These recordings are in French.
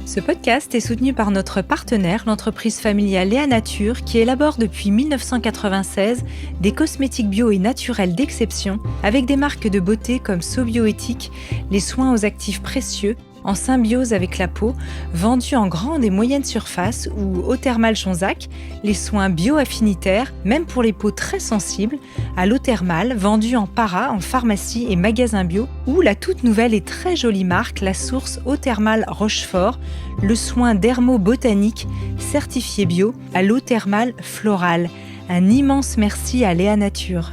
Ce podcast est soutenu par notre partenaire, l'entreprise familiale Léa Nature, qui élabore depuis 1996 des cosmétiques bio et naturels d'exception, avec des marques de beauté comme SoBioéthique, les soins aux actifs précieux, en symbiose avec la peau, vendus en grande et moyenne surface, ou Eau Thermale Chonzac, les soins bio-affinitaires, même pour les peaux très sensibles, à l'eau thermale, vendue en para, en pharmacie et magasins bio, ou la toute nouvelle et très jolie marque, la source Eau Thermale Rochefort, le soin dermo-botanique certifié bio à l'eau thermale florale. Un immense merci à Léa Nature.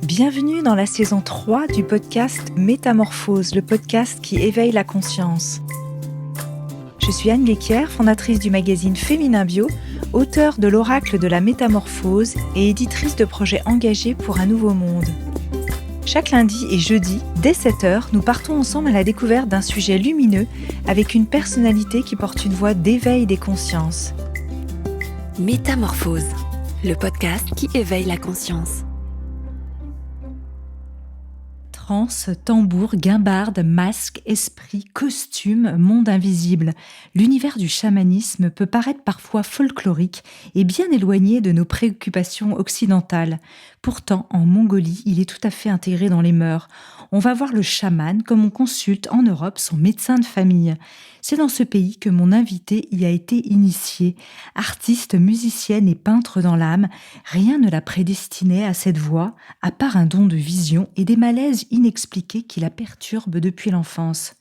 Bienvenue dans la saison 3 du podcast Métamorphose, le podcast qui éveille la conscience. Je suis Anne Guéquière, fondatrice du magazine Féminin Bio, auteure de l'Oracle de la Métamorphose et éditrice de projets engagés pour un nouveau monde. Chaque lundi et jeudi, dès 7h, nous partons ensemble à la découverte d'un sujet lumineux avec une personnalité qui porte une voix d'éveil des consciences. Métamorphose, le podcast qui éveille la conscience. Trance, tambour, guimbarde, masque, esprit, costume, monde invisible. L'univers du chamanisme peut paraître parfois folklorique et bien éloigné de nos préoccupations occidentales. Pourtant, en Mongolie, il est tout à fait intégré dans les mœurs. On va voir le chaman comme on consulte en Europe son médecin de famille. C'est dans ce pays que mon invitée y a été initiée. Artiste, musicienne et peintre dans l'âme, rien ne la prédestinait à cette voie, à part un don de vision et des malaises inexpliqués qui la perturbent depuis l'enfance.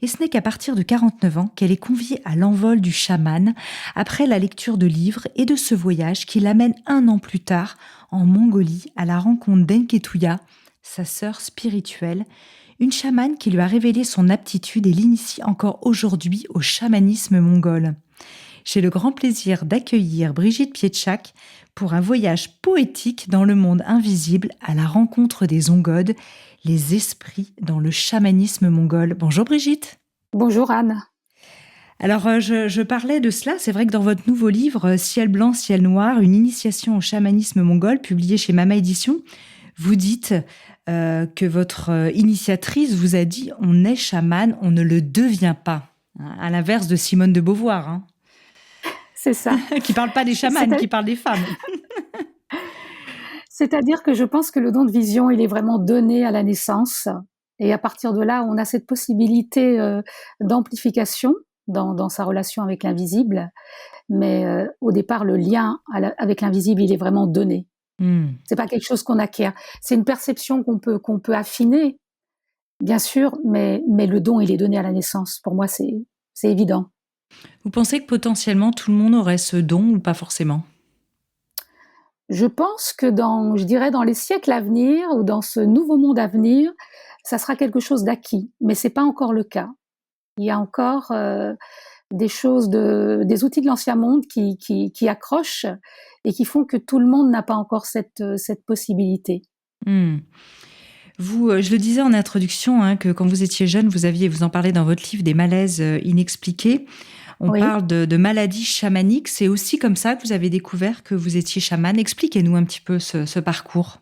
Et ce n'est qu'à partir de 49 ans qu'elle est conviée à l'envol du chaman, après la lecture de livres et de ce voyage qui l'amène 1 an plus tard en Mongolie à la rencontre d'Enketouia, sa sœur spirituelle, une chamane qui lui a révélé son aptitude et l'initie encore aujourd'hui au chamanisme mongol. J'ai le grand plaisir d'accueillir Brigitte Pietschak pour un voyage poétique dans le monde invisible à la rencontre des ongodes, les esprits dans le chamanisme mongol. Bonjour Brigitte. Bonjour Anne. Alors je parlais de cela, c'est vrai que dans votre nouveau livre « Ciel blanc, ciel noir, une initiation au chamanisme mongol » publié chez Mama Édition, vous dites que votre initiatrice vous a dit « on est chaman, on ne le devient pas », à l'inverse de Simone de Beauvoir. Hein. C'est ça. Qui ne parle pas des chamans, qui parle des femmes. C'est-à-dire que je pense que le don de vision, il est vraiment donné à la naissance. Et à partir de là, on a cette possibilité d'amplification dans sa relation avec l'invisible. Mais au départ, le lien avec l'invisible, il est vraiment donné. C'est pas quelque chose qu'on acquiert. C'est une perception qu'on peut affiner, bien sûr, mais le don, il est donné à la naissance. Pour moi, c'est évident. Vous pensez que potentiellement tout le monde aurait ce don ou pas forcément ? Je pense que dans les siècles à venir ou dans ce nouveau monde à venir, ça sera quelque chose d'acquis, mais c'est pas encore le cas. Il y a encore des outils de l'ancien monde qui accrochent et qui font que tout le monde n'a pas encore cette possibilité. Vous, je le disais en introduction, que quand vous étiez jeune, vous en parlez dans votre livre, des malaises inexpliqués. On parle de maladies chamaniques. C'est aussi comme ça que vous avez découvert que vous étiez chamane. Expliquez-nous un petit peu ce parcours.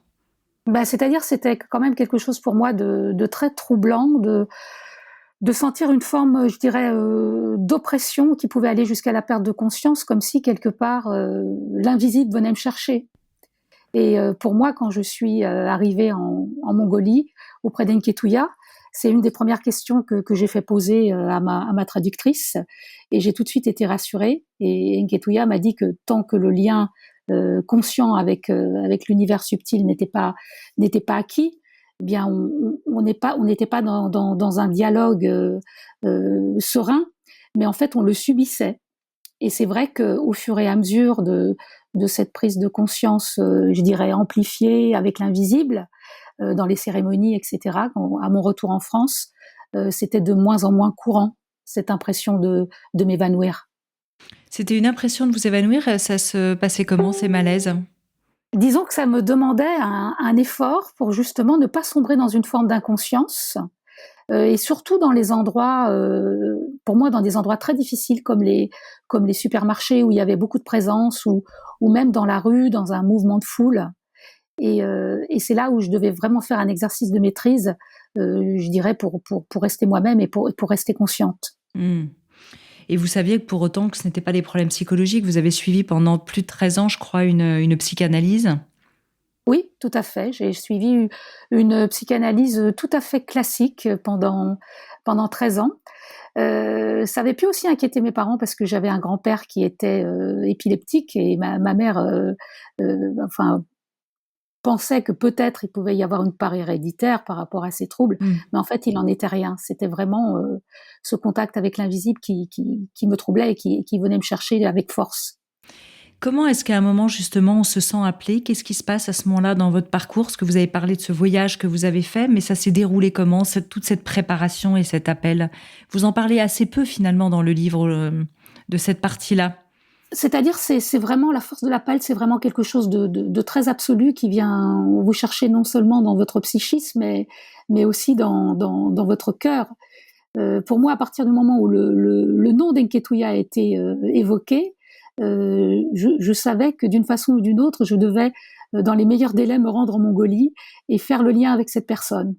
C'est-à-dire, c'était quand même quelque chose pour moi de très troublant, de sentir une forme, je dirais, d'oppression qui pouvait aller jusqu'à la perte de conscience, comme si quelque part l'invisible venait me chercher. Et pour moi, quand je suis arrivée en Mongolie, auprès d'Enketouia, c'est une des premières questions que j'ai fait poser à ma traductrice, et j'ai tout de suite été rassurée. Et Enketouia m'a dit que tant que le lien conscient avec l'univers subtil n'était pas acquis, eh bien on n'était pas dans un dialogue serein, mais en fait on le subissait. Et c'est vrai qu'au fur et à mesure de cette prise de conscience, je dirais amplifiée avec l'invisible, dans les cérémonies, etc., à mon retour en France, c'était de moins en moins courant, cette impression de m'évanouir. C'était une impression de vous évanouir. Ça se passait comment, ces malaises ? Disons que ça me demandait un effort pour justement ne pas sombrer dans une forme d'inconscience, et surtout dans les endroits, pour moi, dans des endroits très difficiles comme les supermarchés où il y avait beaucoup de présence, ou même dans la rue, dans un mouvement de foule. Et c'est là où je devais vraiment faire un exercice de maîtrise, je dirais, pour rester moi-même et pour rester consciente. Mmh. Et vous saviez que pour autant que ce n'était pas des problèmes psychologiques, vous avez suivi pendant plus de 13 ans, je crois, une psychanalyse. Oui, tout à fait. J'ai suivi une psychanalyse tout à fait classique pendant 13 ans. Ça avait pu aussi inquiéter mes parents parce que j'avais un grand-père qui était épileptique et ma mère, enfin, pensait que peut-être il pouvait y avoir une part héréditaire par rapport à ces troubles, Mmh. mais en fait, il n'en était rien. C'était vraiment ce contact avec l'invisible qui me troublait et qui venait me chercher avec force. Comment est-ce qu'à un moment, justement, on se sent appelé? Qu'est-ce qui se passe à ce moment-là dans votre parcours? Parce que vous avez parlé de ce voyage que vous avez fait, mais ça s'est déroulé comment, toute cette préparation et cet appel? Vous en parlez assez peu, finalement, dans le livre, de cette partie-là. C'est-à-dire, c'est vraiment la force de l'appel, c'est vraiment quelque chose de très absolu qui vient vous chercher non seulement dans votre psychisme, mais aussi dans votre cœur. Pour moi, à partir du moment où le nom d'Enketuya a été évoqué, je savais que d'une façon ou d'une autre, je devais, dans les meilleurs délais, me rendre en Mongolie et faire le lien avec cette personne.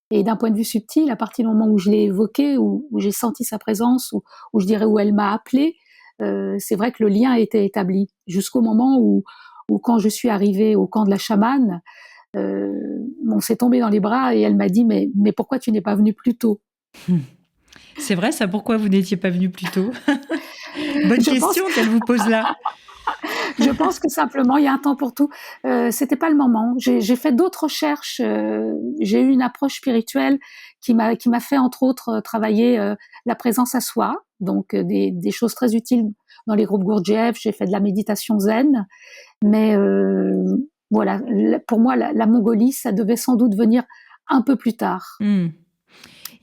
Et d'un point de vue subtil, à partir du moment où je l'ai évoqué, où j'ai senti sa présence, où je dirais où elle m'a appelée, c'est vrai que le lien était établi. Jusqu'au moment où quand je suis arrivée au camp de la chamane, on s'est tombé dans les bras et elle m'a dit mais pourquoi tu n'es pas venue plus tôt? C'est vrai, ça, pourquoi vous n'étiez pas venu plus tôt? Bonne Je pense question qu'elle vous pose là. Je pense que simplement, il y a un temps pour tout. C'était pas le moment. J'ai fait d'autres recherches. J'ai eu une approche spirituelle qui m'a fait entre autres travailler la présence à soi, donc des choses très utiles dans les groupes Gurdjieff. J'ai fait de la méditation zen, mais voilà. Pour moi, la Mongolie, ça devait sans doute venir un peu plus tard. Mmh.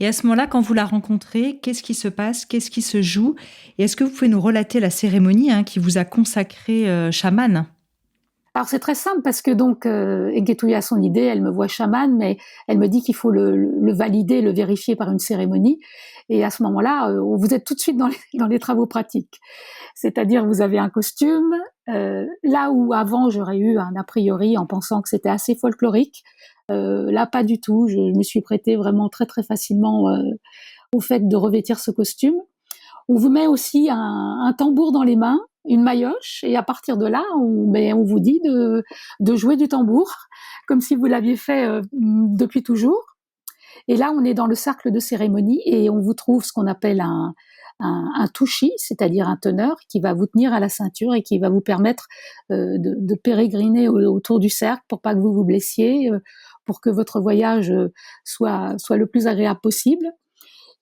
Et à ce moment-là, quand vous la rencontrez, qu'est-ce qui se passe? Qu'est-ce qui se joue? Et est-ce que vous pouvez nous relater la cérémonie qui vous a consacré chamane? Alors c'est très simple parce que donc Egetuya a son idée, elle me voit chamane, mais elle me dit qu'il faut le valider, le vérifier par une cérémonie. Et à ce moment-là, vous êtes tout de suite dans les travaux pratiques. C'est-à-dire vous avez un costume, là où avant j'aurais eu un a priori en pensant que c'était assez folklorique, là pas du tout. Je me suis prêtée vraiment très très facilement au fait de revêtir ce costume. On vous met aussi un tambour dans les mains, une maillotche, et à partir de là, on vous dit de jouer du tambour, comme si vous l'aviez fait depuis toujours. Et là, on est dans le cercle de cérémonie et on vous trouve ce qu'on appelle un tushi, c'est-à-dire un teneur qui va vous tenir à la ceinture et qui va vous permettre de pérégriner autour du cercle pour pas que vous vous blessiez, pour que votre voyage soit le plus agréable possible.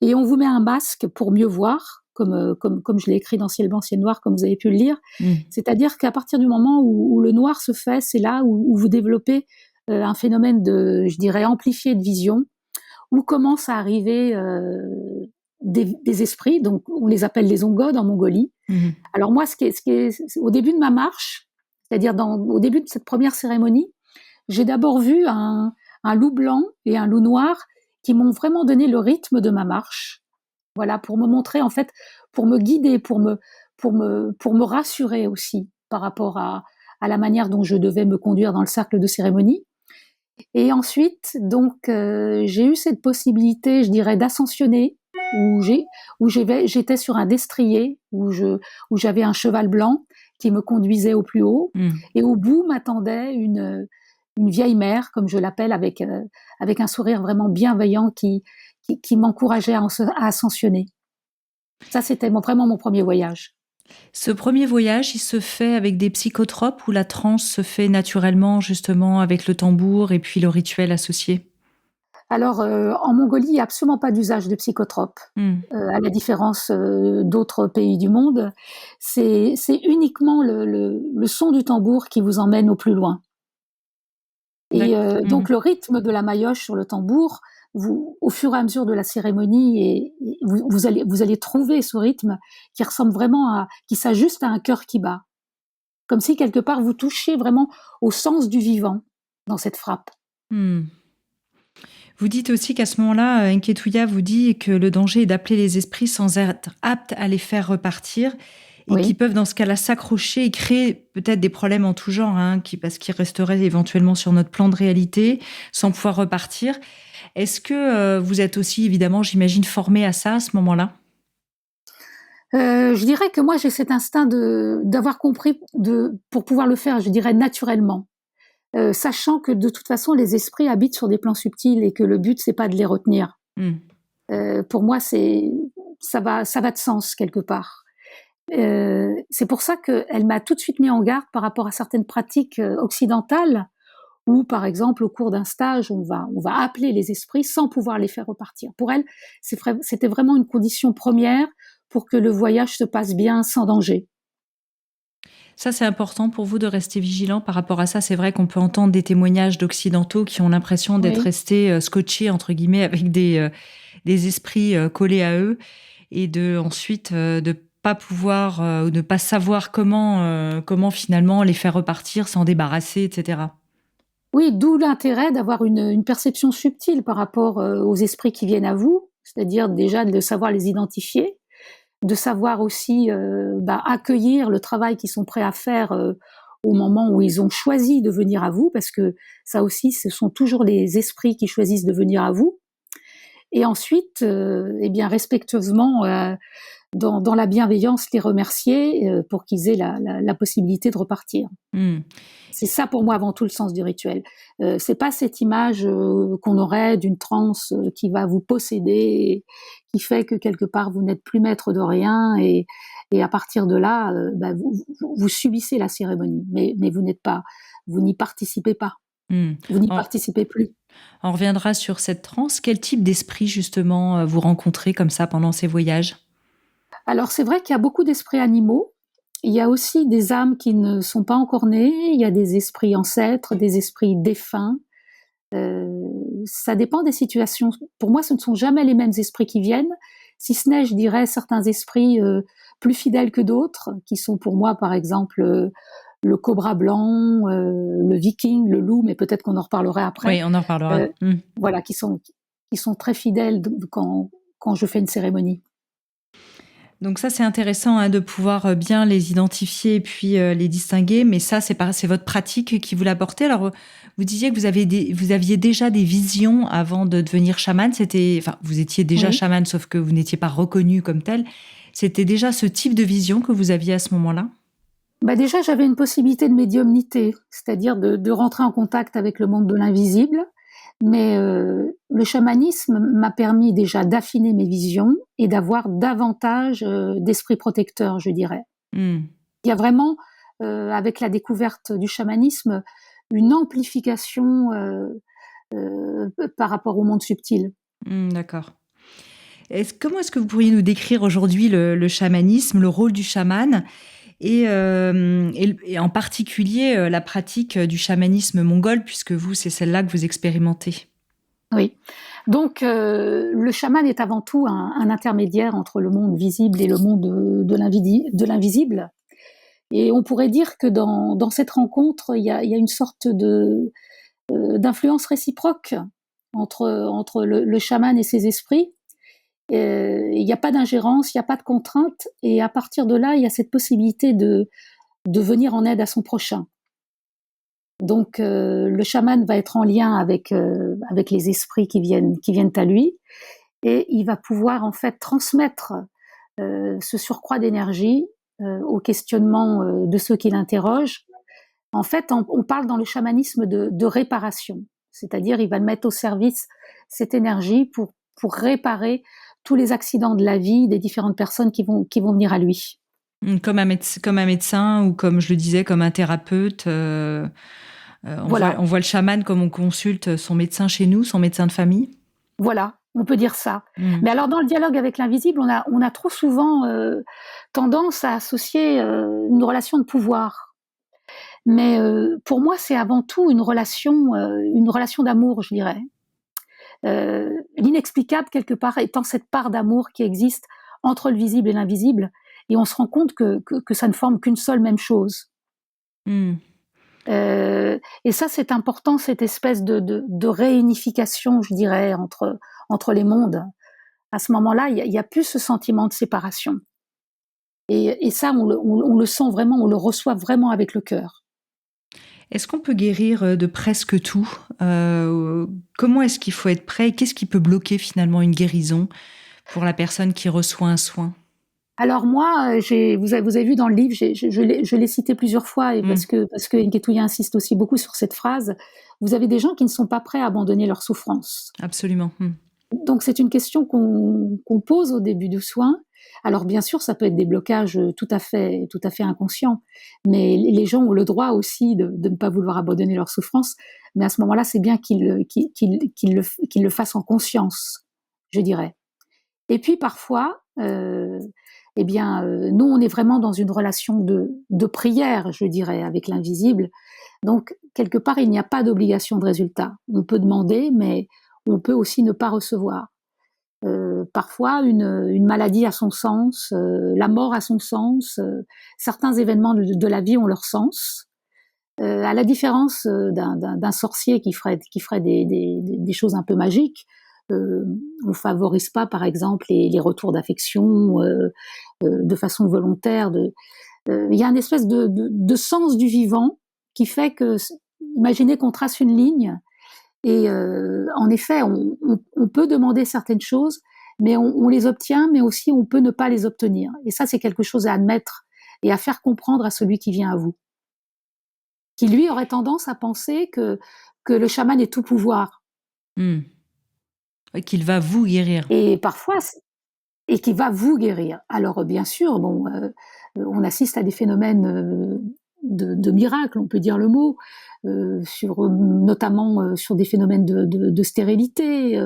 Et on vous met un masque pour mieux voir, comme je l'ai écrit dans Ciel blanc, ciel noir, comme vous avez pu le lire. Mmh. C'est-à-dire qu'à partir du moment où le noir se fait, c'est là où vous développez un phénomène je dirais, amplifié de vision, où commencent à arriver des esprits, donc on les appelle les ongodes en Mongolie. Mmh. Alors moi, au début de ma marche, c'est-à-dire au début de cette première cérémonie, j'ai d'abord vu un loup blanc et un loup noir qui m'ont vraiment donné le rythme de ma marche. Voilà, pour me montrer, en fait, pour me guider, pour me rassurer aussi par rapport à la manière dont je devais me conduire dans le cercle de cérémonie. Et ensuite, donc, j'ai eu cette possibilité, je dirais, d'ascensionner, j'étais sur un destrier, où j'avais un cheval blanc qui me conduisait au plus haut. Mmh. Et au bout m'attendait une vieille mère, comme je l'appelle, avec un sourire vraiment bienveillant qui m'encourageait à ascensionner. Ça, c'était vraiment mon premier voyage. Ce premier voyage, il se fait avec des psychotropes ou la transe se fait naturellement, justement, avec le tambour et puis le rituel associé? Alors, en Mongolie, il n'y a absolument pas d'usage de psychotropes, Mmh. à la différence d'autres pays du monde. C'est uniquement le son du tambour qui vous emmène au plus loin. Et D'accord. Mmh. donc le rythme de la maillotche sur le tambour, au fur et à mesure de la cérémonie, et vous allez trouver ce rythme qui ressemble vraiment qui s'ajuste à un cœur qui bat. Comme si quelque part vous touchiez vraiment au sens du vivant dans cette frappe. Mmh. Vous dites aussi qu'à ce moment-là, Enketuya vous dit que le danger est d'appeler les esprits sans être apte à les faire repartir. et qui Oui. peuvent dans ce cas-là s'accrocher et créer peut-être des problèmes en tout genre, hein, parce qu'ils resteraient éventuellement sur notre plan de réalité sans pouvoir repartir. Est-ce que vous êtes aussi, évidemment, j'imagine, formé à ça à ce moment-là? Je dirais que moi j'ai cet instinct d'avoir compris pour pouvoir le faire, je dirais naturellement, sachant que de toute façon les esprits habitent sur des plans subtils et que le but c'est pas de les retenir. Mmh. Pour moi ça va de sens quelque part. C'est pour ça qu'elle m'a tout de suite mis en garde par rapport à certaines pratiques occidentales où, par exemple, au cours d'un stage, on va appeler les esprits sans pouvoir les faire repartir. Pour elle, c'était vraiment une condition première pour que le voyage se passe bien sans danger. Ça, c'est important pour vous de rester vigilant par rapport à ça. C'est vrai qu'on peut entendre des témoignages d'occidentaux qui ont l'impression d'être Oui. restés scotchés, entre guillemets, avec des esprits collés à eux et de ensuite de pas pouvoir ou de pas savoir comment finalement les faire repartir, s'en débarrasser, etc. Oui, d'où l'intérêt d'avoir une perception subtile par rapport aux esprits qui viennent à vous, c'est-à-dire déjà de savoir les identifier, de savoir aussi accueillir le travail qu'ils sont prêts à faire au moment où ils ont choisi de venir à vous, parce que ça aussi, ce sont toujours les esprits qui choisissent de venir à vous. Et ensuite, eh bien, respectueusement, dans la bienveillance, les remercier pour qu'ils aient la possibilité de repartir. Hmm. C'est ça pour moi avant tout le sens du rituel. C'est pas cette image qu'on aurait d'une transe qui va vous posséder, qui fait que quelque part vous n'êtes plus maître de rien et à partir de là, vous subissez la cérémonie, mais vous n'y participez pas, Hmm. vous n'y On, participez plus. on reviendra sur cette transe. Quel type d'esprit justement vous rencontrez comme ça pendant ces voyages? Alors c'est vrai qu'il y a beaucoup d'esprits animaux. Il y a aussi des âmes qui ne sont pas encore nées. Il y a des esprits ancêtres, des esprits défunts. Ça dépend des situations. Pour moi, ce ne sont jamais les mêmes esprits qui viennent, si ce n'est, je dirais, certains esprits plus fidèles que d'autres, qui sont pour moi, par exemple, le cobra blanc, le viking, le loup, mais peut-être qu'on en reparlera après. Oui, on en reparlera. Euh, voilà, qui sont très fidèles quand je fais une cérémonie. Donc ça, c'est intéressant hein, de pouvoir bien les identifier et puis les distinguer. Mais ça, c'est votre pratique qui vous l'a porté. Alors, vous disiez que vous aviez déjà des visions avant de devenir chaman. Enfin, vous étiez déjà Oui. chaman, sauf que vous n'étiez pas reconnu comme tel. C'était déjà ce type de vision que vous aviez à ce moment-là? Bah déjà, j'avais une possibilité de médiumnité, c'est-à-dire de rentrer en contact avec le monde de l'invisible. Mais le chamanisme m'a permis déjà d'affiner mes visions et d'avoir davantage d'esprit protecteur, je dirais. Hmm. Il y a vraiment, avec la découverte du chamanisme, une amplification par rapport au monde subtil. D'accord. Comment est-ce que vous pourriez nous décrire aujourd'hui le chamanisme, le rôle du chaman et en particulier la pratique du chamanisme mongol, puisque vous, c'est celle-là que vous expérimentez? Oui. Donc, le chaman est avant tout un intermédiaire entre le monde visible et le monde de l'invisible. Et on pourrait dire que dans cette rencontre, il y a une sorte d'influence réciproque entre le chaman et ses esprits. Il n'y a pas d'ingérence, il n'y a pas de contrainte, et à partir de là, il y a cette possibilité de venir en aide à son prochain. Donc, le chaman va être en lien avec les esprits qui viennent à lui, et il va pouvoir en fait transmettre ce surcroît d'énergie au questionnement de ceux qui l'interrogent. En fait, on parle dans le chamanisme de réparation, c'est-à-dire il va mettre au service cette énergie pour réparer tous les accidents de la vie des différentes personnes qui vont venir à lui. Comme un médecin ou comme je le disais, comme un thérapeute. Voilà, On voit le chaman comme on consulte son médecin chez nous, son médecin de famille. voilà, on peut dire ça. Mm. Mais alors dans le dialogue avec l'invisible, on a trop souvent tendance à associer une relation de pouvoir. Mais pour moi, c'est avant tout une relation d'amour, je dirais. L'inexplicable, quelque part, étant cette part d'amour qui existe entre le visible et l'invisible, et on se rend compte que ça ne forme qu'une seule même chose. Mm. Et ça, c'est important, cette espèce de réunification, je dirais, entre les mondes. À ce moment-là, il y a plus ce sentiment de séparation. Et ça, on le sent vraiment, on le reçoit vraiment avec le cœur. Est-ce qu'on peut guérir de presque tout? Comment est-ce qu'il faut être prêt? Qu'est-ce qui peut bloquer finalement une guérison pour la personne qui reçoit un soin? Alors moi, vous avez vu dans le livre, je l'ai cité plusieurs fois, et Mmh. parce que Nketuya insiste aussi beaucoup sur cette phrase. Vous avez des gens qui ne sont pas prêts à abandonner leur souffrance. Absolument. Mmh. Donc c'est une question qu'on pose au début du soin. Alors bien sûr, ça peut être des blocages tout à fait inconscients, mais les gens ont le droit aussi de ne pas vouloir abandonner leur souffrance. Mais à ce moment-là, c'est bien qu'ils le fassent en conscience, je dirais. Et puis parfois, nous, on est vraiment dans une relation de prière, je dirais, avec l'invisible. Donc, quelque part, il n'y a pas d'obligation de résultat. On peut demander, mais on peut aussi ne pas recevoir. Parfois, une maladie a son sens, la mort a son sens, certains événements de la vie ont leur sens. À la différence d'un sorcier qui ferait des choses un peu magiques, on favorise pas, par exemple, les retours d'affection de façon volontaire. Il y a une espèce de sens du vivant qui fait que, imaginez qu'on trace une ligne et en effet, on peut demander certaines choses, mais on les obtient, mais aussi on peut ne pas les obtenir. Et ça, c'est quelque chose à admettre et à faire comprendre à celui qui vient à vous, qui lui aurait tendance à penser que le chaman est tout pouvoir. Mmh. Ouais, qu'il va vous guérir. Et parfois, et qui va vous guérir. Alors bien sûr, bon, on assiste à des phénomènes de miracles, on peut dire le mot, notamment sur des phénomènes de stérilité,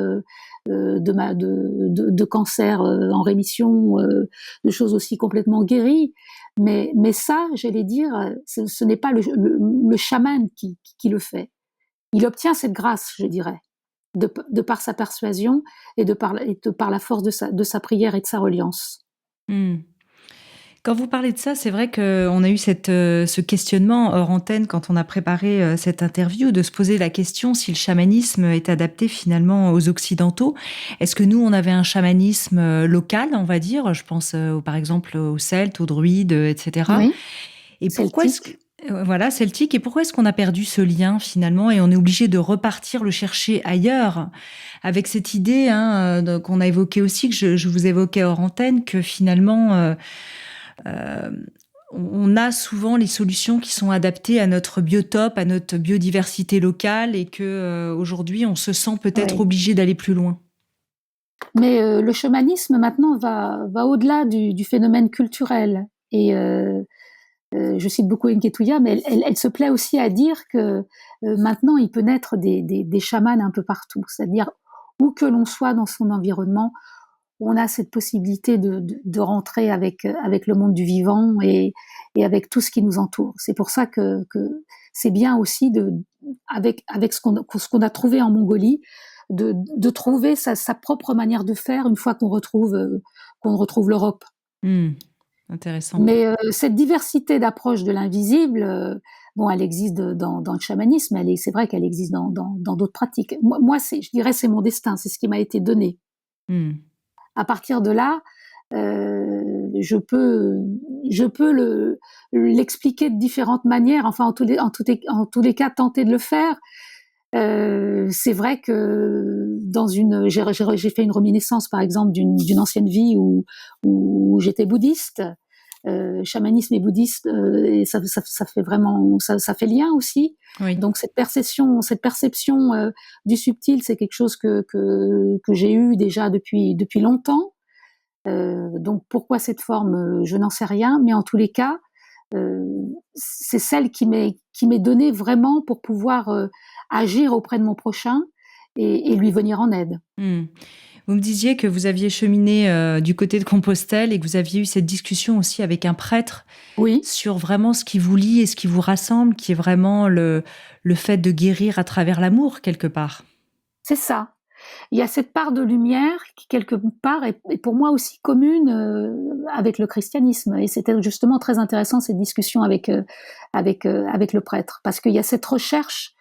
de cancer en rémission, de choses aussi complètement guéries. Mais ça, j'allais dire, ce n'est pas le chaman qui le fait. Il obtient cette grâce, je dirais, de par sa persuasion et de par la force de sa prière et de sa reliance. Mmh. Quand vous parlez de ça, c'est vrai qu'on a eu ce questionnement hors antenne quand on a préparé cette interview, de se poser la question si le chamanisme est adapté finalement aux Occidentaux. Est-ce que nous, on avait un chamanisme local, on va dire? Je pense par exemple aux Celtes, aux druides, etc. Oui, Et pourquoi est-ce que... celtique. Voilà, celtique. Et pourquoi est-ce qu'on a perdu ce lien finalement et on est obligé de repartir le chercher ailleurs avec cette idée qu'on a évoquée aussi, que je vous évoquais hors antenne, que finalement on a souvent les solutions qui sont adaptées à notre biotope, à notre biodiversité locale et que aujourd'hui on se sent peut-être Oui. obligé d'aller plus loin. Mais le chamanisme maintenant va au-delà du phénomène culturel. Et je cite beaucoup Nketuya, mais elle se plaît aussi à dire que maintenant il peut naître des chamans un peu partout. C'est-à-dire, où que l'on soit dans son environnement, on a cette possibilité de rentrer avec le monde du vivant et avec tout ce qui nous entoure. C'est pour ça que c'est bien aussi avec ce qu'on a trouvé en Mongolie, de trouver sa propre manière de faire une fois qu'on retrouve l'Europe. Intéressant. Mais cette diversité d'approche de l'invisible, bon, elle existe dans le chamanisme, c'est vrai qu'elle existe dans d'autres pratiques. Moi, je dirais, c'est mon destin, c'est ce qui m'a été donné. À partir de là, je peux l'expliquer de différentes manières. Enfin, en tous les cas, tenter de le faire. C'est vrai que j'ai fait une reminiscence, par exemple, d'une ancienne vie où j'étais bouddhiste. Chamanisme et bouddhiste, et ça fait vraiment, ça fait lien aussi. Oui. Donc cette perception du subtil, c'est quelque chose que j'ai eu déjà depuis longtemps. Donc pourquoi cette forme, je n'en sais rien, mais en tous les cas, c'est celle qui m'est donnée vraiment pour pouvoir agir auprès de mon prochain et lui venir en aide. Vous me disiez que vous aviez cheminé du côté de Compostelle et que vous aviez eu cette discussion aussi avec un prêtre sur vraiment ce qui vous lie et ce qui vous rassemble, qui est vraiment le fait de guérir à travers l'amour, quelque part. C'est ça. Il y a cette part de lumière qui, quelque part, est pour moi aussi commune avec le christianisme. Et c'était justement très intéressant, cette discussion avec le prêtre, parce qu'il y a cette recherche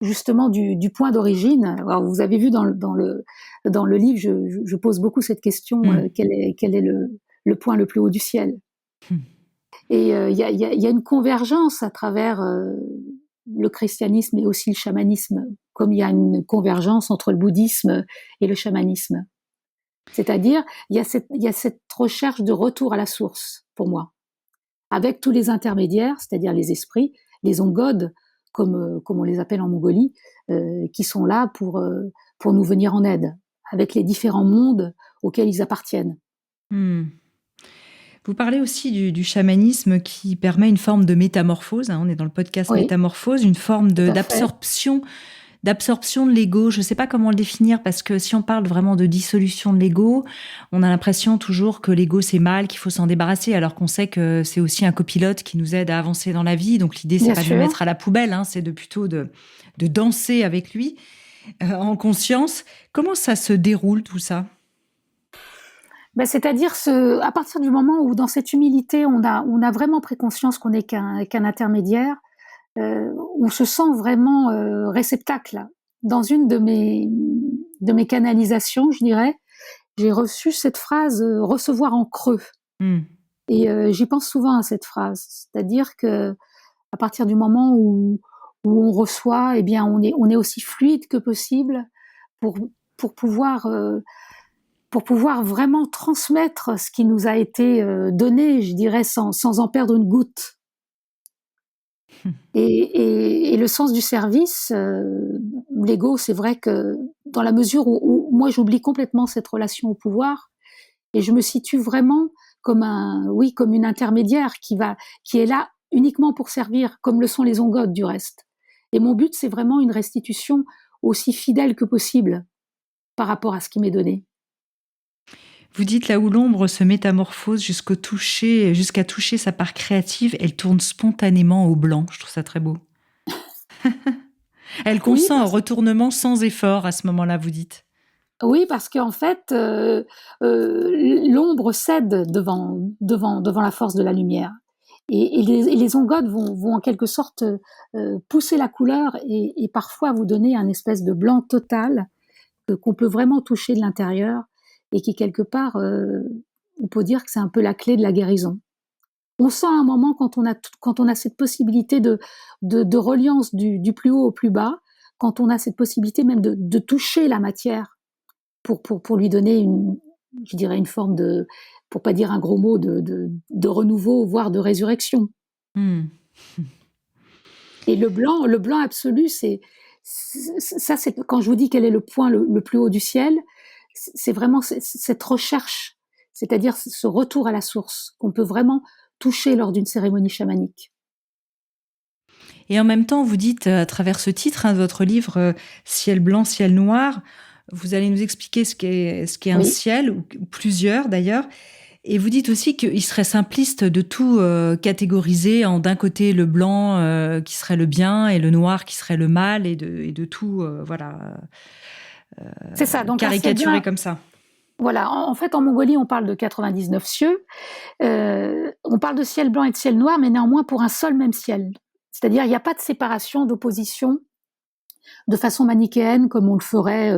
justement du point d'origine. Alors, vous avez vu dans le livre, je pose beaucoup cette question, quel est le point le plus haut du ciel? Hmm. Et il y a une convergence à travers le christianisme et aussi le chamanisme, comme il y a une convergence entre le bouddhisme et le chamanisme. C'est-à-dire, il y a cette recherche de retour à la source, pour moi, avec tous les intermédiaires, c'est-à-dire les esprits, les ongodes, comme on les appelle en Mongolie, qui sont là pour nous venir en aide, avec les différents mondes auxquels ils appartiennent. Hmm. Vous parlez aussi du chamanisme qui permet une forme de métamorphose, hein, on est dans le podcast Oui, Métamorphose, une forme tout à fait. d'absorption de l'ego. Je ne sais pas comment le définir parce que si on parle vraiment de dissolution de l'ego, on a l'impression toujours que l'ego c'est mal, qu'il faut s'en débarrasser, alors qu'on sait que c'est aussi un copilote qui nous aide à avancer dans la vie. Donc l'idée c'est Bien pas de le sûr. mettre à la poubelle, hein, c'est plutôt de danser avec lui en conscience. Comment ça se déroule tout ça? Ben, c'est-à-dire à partir du moment où dans cette humilité, on a vraiment pris conscience qu'on n'est qu'un intermédiaire, on se sent vraiment réceptacle. Dans une de mes canalisations, je dirais, j'ai reçu cette phrase recevoir en creux. Hmm. Et j'y pense souvent à cette phrase, c'est-à-dire que à partir du moment où on reçoit, eh bien on est aussi fluide que possible pour pour pouvoir euh, pour pouvoir vraiment transmettre ce qui nous a été donné, je dirais, sans en perdre une goutte. Et le sens du service, l'ego, c'est vrai que dans la mesure où moi j'oublie complètement cette relation au pouvoir et je me situe vraiment comme une intermédiaire qui est là uniquement pour servir, comme le sont les ongodes du reste. Et mon but, c'est vraiment une restitution aussi fidèle que possible par rapport à ce qui m'est donné. Vous dites là où l'ombre se métamorphose jusqu'à toucher sa part créative, elle tourne spontanément au blanc. Je trouve ça très beau. Elle Oui, consent un retournement sans effort à ce moment-là, vous dites. Oui, parce qu'en fait, l'ombre cède devant la force de la lumière. Et les ongodes vont en quelque sorte pousser la couleur et parfois vous donner un espèce de blanc total qu'on peut vraiment toucher de l'intérieur et qui quelque part, on peut dire que c'est un peu la clé de la guérison. On sent à un moment quand on a cette possibilité de reliance du plus haut au plus bas, quand on a cette possibilité même de toucher la matière pour lui donner je dirais une forme de, pour pas dire un gros mot, de renouveau, voire de résurrection. Hmm. Et le blanc absolu, ça, c'est quand je vous dis quel est le point le plus haut du ciel, c'est vraiment cette recherche, c'est-à-dire ce retour à la source qu'on peut vraiment toucher lors d'une cérémonie chamanique. Et en même temps, vous dites, à travers ce titre, hein, de votre livre, Ciel blanc, ciel noir, vous allez nous expliquer ce qu'est un Oui, ciel, ou plusieurs d'ailleurs. Et vous dites aussi qu'il serait simpliste de tout catégoriser en d'un côté le blanc qui serait le bien et le noir qui serait le mal et de tout c'est ça. Donc un ciel caricaturer blanc, comme ça. voilà. En fait, en Mongolie, on parle de 99 cieux. On parle de ciel blanc et de ciel noir, mais néanmoins pour un seul même ciel. C'est-à-dire, il n'y a pas de séparation, d'opposition de façon manichéenne comme on le ferait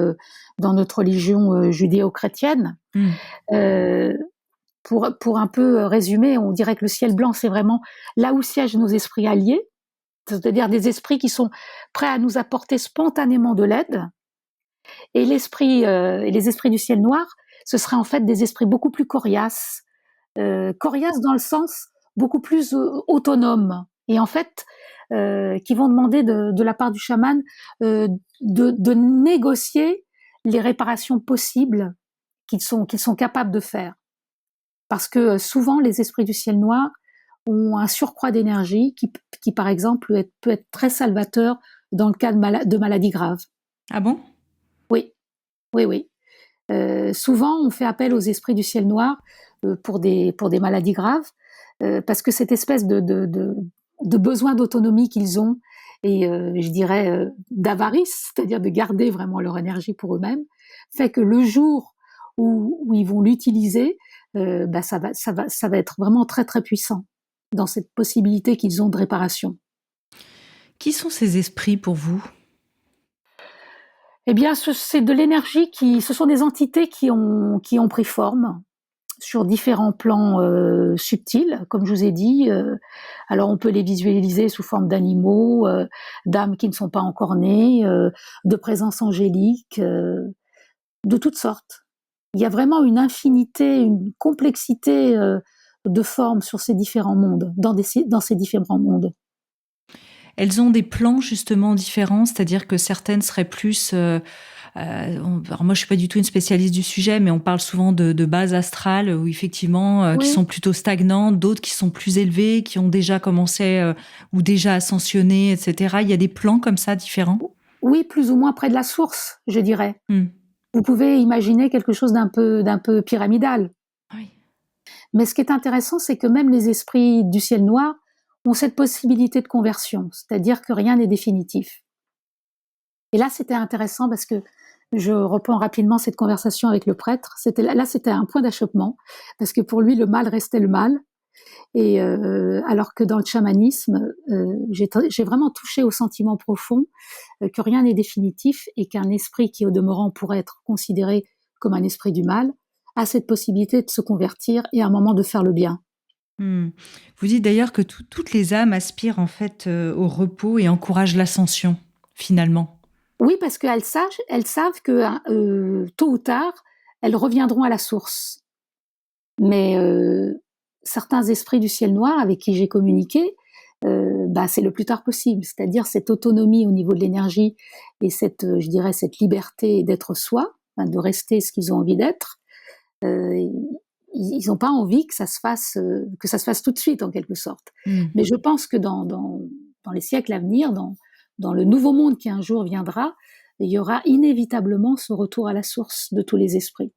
dans notre religion judéo-chrétienne. Hmm. Euh, pour un peu résumer, on dirait que le ciel blanc, c'est vraiment là où siègent nos esprits alliés, c'est-à-dire des esprits qui sont prêts à nous apporter spontanément de l'aide. Et les esprits du ciel noir, ce seraient en fait des esprits beaucoup plus coriaces, coriaces dans le sens beaucoup plus autonomes. Et en fait, qui vont demander de la part du chaman de négocier les réparations possibles qu'ils sont capables de faire. Parce que souvent, les esprits du ciel noir ont un surcroît d'énergie qui par exemple, peut être très salvateur dans le cas de maladies graves. Ah bon? Oui, oui, oui. Souvent, on fait appel aux esprits du ciel noir pour des maladies graves, parce que cette espèce de besoin d'autonomie qu'ils ont et je dirais d'avarice, c'est-à-dire de garder vraiment leur énergie pour eux-mêmes, fait que le jour où ils vont l'utiliser, ça va être vraiment très très puissant dans cette possibilité qu'ils ont de réparation. Qui sont ces esprits pour vous? Eh bien, c'est de l'énergie ce sont des entités qui ont pris forme sur différents plans subtils, comme je vous ai dit. Alors on peut les visualiser sous forme d'animaux, d'âmes qui ne sont pas encore nées, de présences angéliques, de toutes sortes. Il y a vraiment une infinité, une complexité de formes sur ces différents mondes, dans ces différents mondes. Elles ont des plans justement différents, c'est-à-dire que certaines seraient plus... alors moi, je suis pas du tout une spécialiste du sujet, mais on parle souvent de bases astrales, où effectivement, qui Oui, sont plutôt stagnantes, d'autres qui sont plus élevées, qui ont déjà commencé ou déjà ascensionné, etc. Il y a des plans comme ça différents. oui, plus ou moins près de la source, je dirais. Hmm. Vous pouvez imaginer quelque chose d'un peu pyramidal. Oui. Mais ce qui est intéressant, c'est que même les esprits du ciel noir ont cette possibilité de conversion, c'est-à-dire que rien n'est définitif. Et là, c'était intéressant parce que je reprends rapidement cette conversation avec le prêtre. C'était un point d'achoppement parce que pour lui, le mal restait le mal. Et alors que dans le chamanisme, j'ai vraiment touché au sentiment profond que rien n'est définitif et qu'un esprit qui, au demeurant, pourrait être considéré comme un esprit du mal, a cette possibilité de se convertir et à un moment de faire le bien. Hmm. Vous dites d'ailleurs que toutes les âmes aspirent en fait au repos et encouragent l'ascension, finalement. Oui, parce elles savent que tôt ou tard, elles reviendront à la source. Mais certains esprits du ciel noir avec qui j'ai communiqué, c'est le plus tard possible. C'est-à-dire cette autonomie au niveau de l'énergie et je dirais, cette liberté d'être soi, de rester ce qu'ils ont envie d'être. Ils n'ont pas envie que ça se fasse tout de suite en quelque sorte. Hmm. Mais je pense que dans les siècles à venir, dans le nouveau monde qui un jour viendra, il y aura inévitablement ce retour à la source de tous les esprits.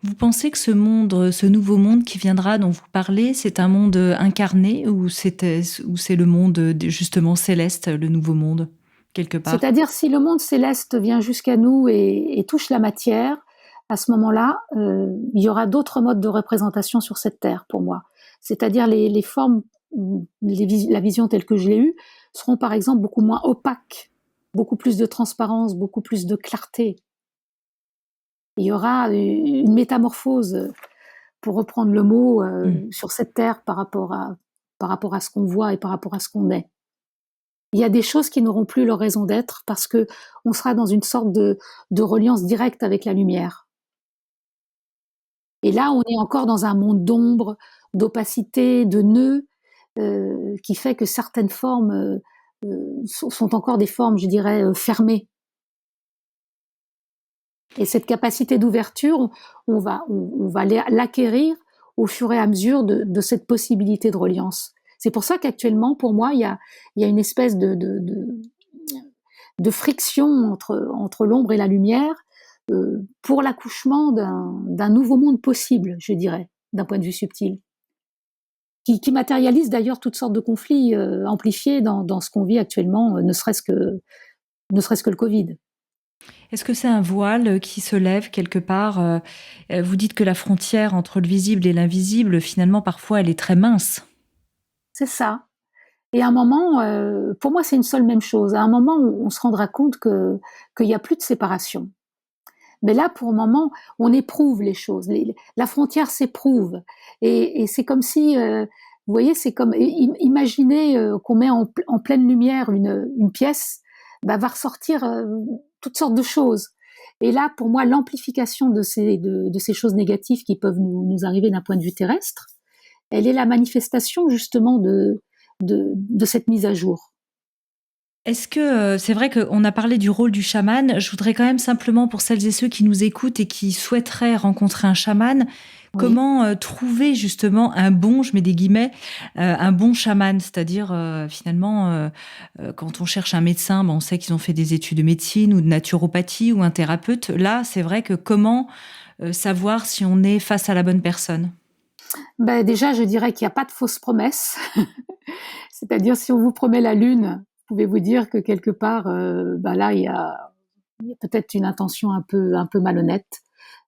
Vous pensez que ce nouveau monde qui viendra, dont vous parlez, c'est un monde incarné ou c'est le monde justement céleste, le nouveau monde, quelque part? C'est-à-dire si le monde céleste vient jusqu'à nous et touche la matière, à ce moment-là, il y aura d'autres modes de représentation sur cette terre pour moi. C'est-à-dire les formes, la vision telle que je l'ai eue, seront par exemple beaucoup moins opaques, beaucoup plus de transparence, beaucoup plus de clarté. Il y aura une métamorphose, pour reprendre le mot, sur cette terre par rapport à ce qu'on voit et par rapport à ce qu'on est. Il y a des choses qui n'auront plus leur raison d'être parce que on sera dans une sorte de reliance directe avec la lumière. Et là, on est encore dans un monde d'ombre, d'opacité, de nœuds, qui fait que certaines formes sont encore des formes, je dirais, fermées. Et cette capacité d'ouverture, on va l'acquérir au fur et à mesure de cette possibilité de reliance. C'est pour ça qu'actuellement, pour moi, il y a une espèce de friction entre l'ombre et la lumière pour l'accouchement d'un nouveau monde possible, je dirais, d'un point de vue subtil, qui matérialise d'ailleurs toutes sortes de conflits amplifiés dans ce qu'on vit actuellement, ne serait-ce que le Covid. Est-ce que c'est un voile qui se lève quelque part? Vous dites que la frontière entre le visible et l'invisible, finalement, parfois, elle est très mince. C'est ça. Et à un moment, pour moi, c'est une seule même chose. À un moment, on se rendra compte qu'il n'y a plus de séparation. Mais là, pour le moment, on éprouve les choses. La frontière s'éprouve. Et c'est comme si, vous voyez, c'est comme, imaginez qu'on met en pleine lumière une pièce, va ressortir toutes sortes de choses. Et là, pour moi, l'amplification de ces choses négatives qui peuvent nous arriver d'un point de vue terrestre, elle est la manifestation justement de cette mise à jour. Est-ce que c'est vrai qu'on a parlé du rôle du chaman? Je voudrais quand même simplement, pour celles et ceux qui nous écoutent et qui souhaiteraient rencontrer un chaman, Oui. comment trouver justement un bon, je mets des guillemets, un bon chaman? C'est-à-dire finalement, quand on cherche un médecin, on sait qu'ils ont fait des études de médecine ou de naturopathie ou un thérapeute. Là, c'est vrai que comment savoir si on est face à la bonne personne? Déjà, je dirais qu'il n'y a pas de fausses promesses. C'est-à-dire, si on vous promet la lune, pouvez-vous dire que quelque part, là, il y a peut-être une intention un peu malhonnête.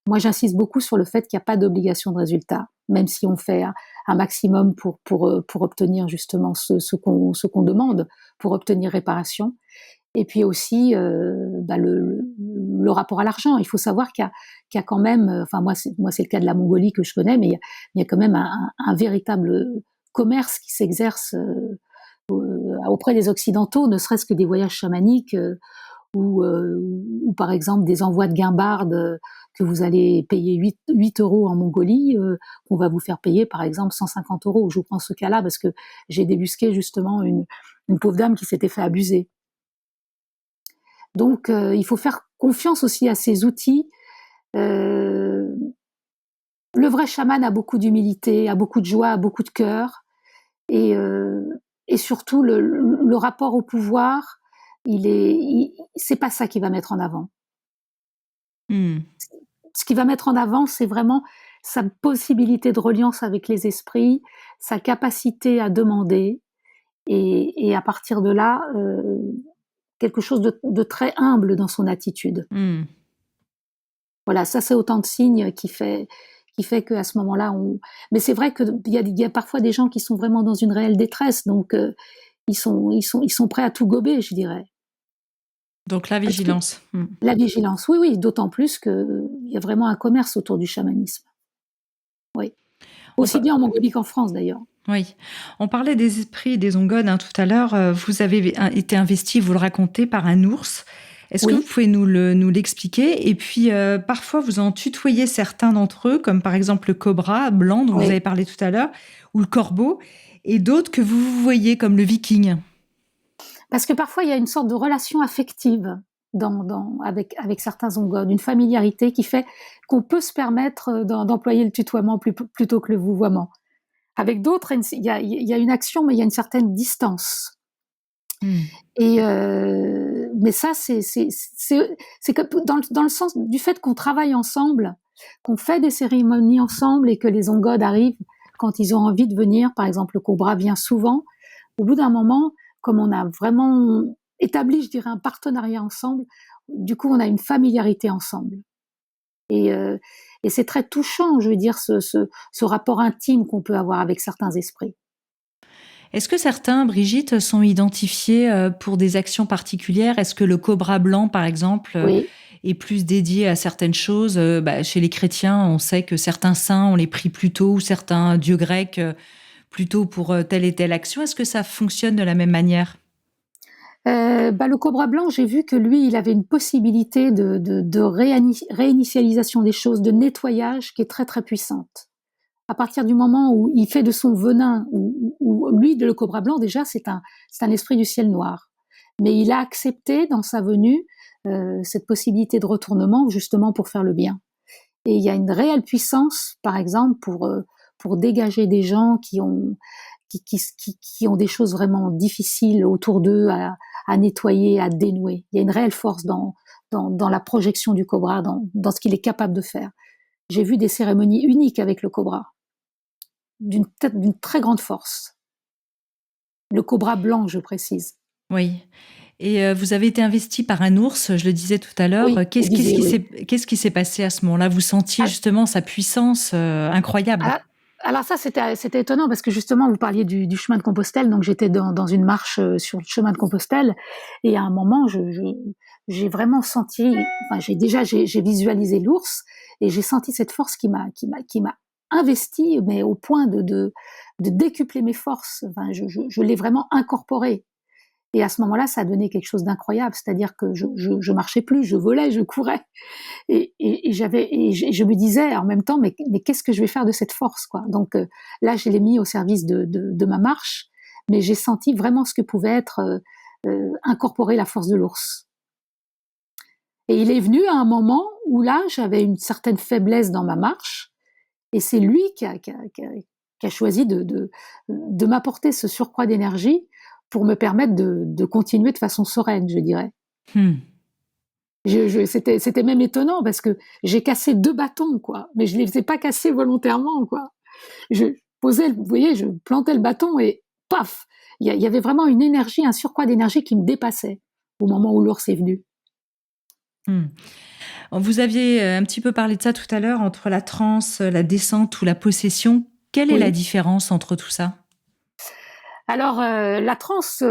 Moi, j'insiste beaucoup sur le fait qu'il n'y a pas d'obligation de résultat, même si on fait un maximum pour obtenir justement ce qu'on demande, pour obtenir réparation. Et puis aussi, le le rapport à l'argent. Il faut savoir qu'il y a quand même, enfin moi c'est le cas de la Mongolie que je connais, mais il y a quand même un véritable commerce qui s'exerce auprès des Occidentaux, ne serait-ce que des voyages chamaniques ou par exemple des envois de guimbardes que vous allez payer 8 euros en Mongolie, qu'on va vous faire payer par exemple 150 euros. Je vous prends ce cas-là parce que j'ai débusqué justement une pauvre dame qui s'était fait abuser. Donc il faut faire confiance aussi à ces outils. Le vrai chaman a beaucoup d'humilité, a beaucoup de joie, a beaucoup de cœur, et surtout le rapport au pouvoir, c'est pas ça qu'il va mettre en avant. Ce qu'il va mettre en avant, c'est vraiment sa possibilité de reliance avec les esprits, sa capacité à demander, et à partir de là, quelque chose de très humble dans son attitude. Voilà, ça c'est autant de signes qui fait qu'à ce moment-là, mais c'est vrai qu'il y a parfois des gens qui sont vraiment dans une réelle détresse, donc ils sont prêts à tout gober, je dirais. Donc la vigilance. La vigilance, oui, d'autant plus qu'il y a vraiment un commerce autour du chamanisme. Oui. Aussi bien en Mongolie qu'en France d'ailleurs. Oui. On parlait des esprits et des ongones tout à l'heure. Vous avez été investi, vous le racontez, par un ours. Est-ce que vous pouvez nous l'expliquer? Et puis, parfois, vous en tutoyez certains d'entre eux, comme par exemple le cobra blanc dont vous avez parlé tout à l'heure, ou le corbeau, et d'autres que vous voyez comme le viking. Parce que parfois, il y a une sorte de relation affective avec certains ongones, une familiarité qui fait qu'on peut se permettre d'employer le tutoiement plutôt que le vouvoiement. Avec d'autres, il y a une action, mais il y a une certaine distance. Et mais ça, c'est que dans le sens du fait qu'on travaille ensemble, qu'on fait des cérémonies ensemble et que les ongodes arrivent quand ils ont envie de venir. Par exemple, le cobra vient souvent. Au bout d'un moment, comme on a vraiment établi, je dirais, un partenariat ensemble, du coup, on a une familiarité ensemble. Et c'est très touchant, je veux dire, ce rapport intime qu'on peut avoir avec certains esprits. Est-ce que certains, Brigitte, sont identifiés pour des actions particulières? Est-ce que le cobra blanc, par exemple, est plus dédié à certaines choses? Chez les chrétiens, on sait que certains saints, on les prie plus tôt, ou certains dieux grecs plutôt pour telle et telle action. Est-ce que ça fonctionne de la même manière? Le cobra blanc, j'ai vu que lui, il avait une possibilité de réinitialisation des choses, de nettoyage qui est très très puissante. À partir du moment où il fait de son venin, où lui, le cobra blanc, déjà, c'est un esprit du ciel noir. Mais il a accepté dans sa venue cette possibilité de retournement, justement pour faire le bien. Et il y a une réelle puissance, par exemple, pour dégager des gens qui ont des choses vraiment difficiles autour d'eux à nettoyer, à dénouer. Il y a une réelle force dans la projection du cobra, dans ce qu'il est capable de faire. J'ai vu des cérémonies uniques avec le cobra, d'une très grande force. Le cobra blanc, je précise. Oui. Et vous avez été investi par un ours, je le disais tout à l'heure. Oui, qu'est-ce qui s'est passé à ce moment-là? Vous sentiez justement sa puissance incroyable. Alors ça, c'était étonnant parce que justement, vous parliez du chemin de Compostelle. Donc j'étais dans une marche sur le chemin de Compostelle, et à un moment, j'ai vraiment senti, j'ai visualisé l'ours, et j'ai senti cette force qui m'a investi, mais au point de décupler mes forces. Enfin, je l'ai vraiment incorporé. Et à ce moment-là, ça a donné quelque chose d'incroyable. C'est-à-dire que je marchais plus, je volais, je courais. Et je me disais en même temps, mais qu'est-ce que je vais faire de cette force, quoi. Donc là, je l'ai mis au service de ma marche, mais j'ai senti vraiment ce que pouvait être incorporer la force de l'ours. Et il est venu à un moment où là, j'avais une certaine faiblesse dans ma marche, et c'est lui qui a choisi de m'apporter ce surcroît d'énergie pour me permettre de continuer de façon sereine, je dirais. C'était même étonnant parce que j'ai cassé 2 bâtons, quoi, mais je les faisais pas casser volontairement, quoi. Je posais, vous voyez, je plantais le bâton et paf, il y avait vraiment une énergie, un surcroît d'énergie qui me dépassait au moment où l'ours est venu. Vous aviez un petit peu parlé de ça tout à l'heure, entre la transe, la descente ou la possession. Quelle est la différence entre tout ça? Alors, la transe,